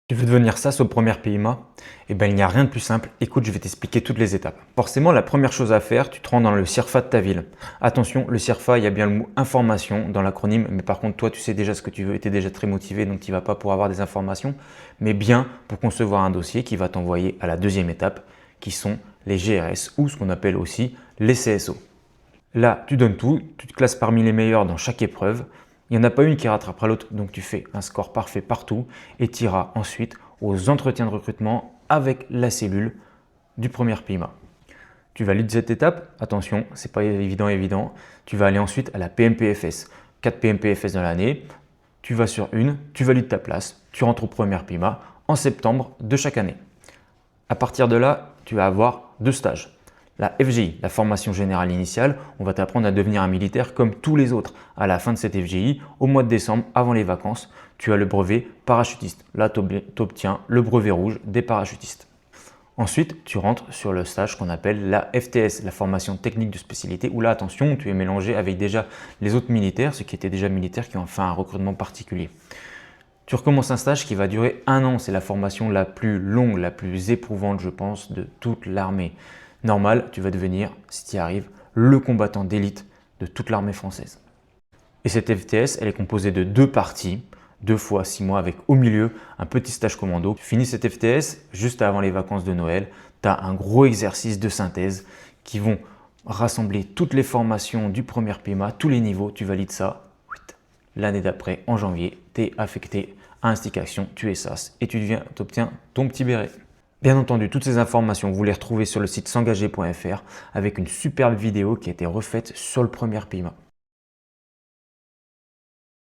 Tu veux devenir SAS au premier PIMA? Eh bien, il n'y a rien de plus simple. Écoute, je vais t'expliquer toutes les étapes. Forcément, la première chose à faire, tu te rends dans le CIRFA de ta ville. Attention, le CIRFA, il y a bien le mot information dans l'acronyme, mais par contre, toi, tu sais déjà ce que tu veux et tu es déjà très motivé, donc tu ne vas pas pour avoir des informations, mais bien pour concevoir un dossier qui va t'envoyer à la deuxième étape, qui sont les GRS ou ce qu'on appelle aussi les CSO. Là, tu donnes tout, tu te classes parmi les meilleurs dans chaque épreuve. Il n'y en a pas une qui rattrapera l'autre, donc tu fais un score parfait partout et tu iras ensuite aux entretiens de recrutement avec la cellule du premier PIMA. Tu valides cette étape, attention, c'est pas évident. Tu vas aller ensuite à la PMPFS. 4 PMPFS dans l'année, tu vas sur une, tu valides ta place, tu rentres au premier PIMA en septembre de chaque année. À partir de là, tu vas avoir 2 stages. La FGI, la formation générale initiale, on va t'apprendre à devenir un militaire comme tous les autres. À la fin de cette FGI, au mois de décembre, avant les vacances, tu as le brevet parachutiste. Là, tu obtiens le brevet rouge des parachutistes. Ensuite, tu rentres sur le stage qu'on appelle la FTS, la formation technique de spécialité, où là, attention, tu es mélangé avec déjà les autres militaires, ceux qui étaient déjà militaires, qui ont fait un recrutement particulier. Tu recommences un stage qui va durer 1 an. C'est la formation la plus longue, la plus éprouvante, je pense, de toute l'armée. Normal, tu vas devenir, si tu y arrives, le combattant d'élite de toute l'armée française. Et cette FTS, elle est composée de 2 parties, 2 fois 6 mois avec au milieu un petit stage commando. Tu finis cette FTS juste avant les vacances de Noël. Tu as un gros exercice de synthèse qui vont rassembler toutes les formations du premier PIMA, tous les niveaux. Tu valides ça. L'année d'après, en janvier, tu es affecté à un stick action, tu es SAS et tu obtiens ton petit béret. Bien entendu, toutes ces informations, vous les retrouvez sur le site s'engager.fr avec une superbe vidéo qui a été refaite sur le premier PIMA.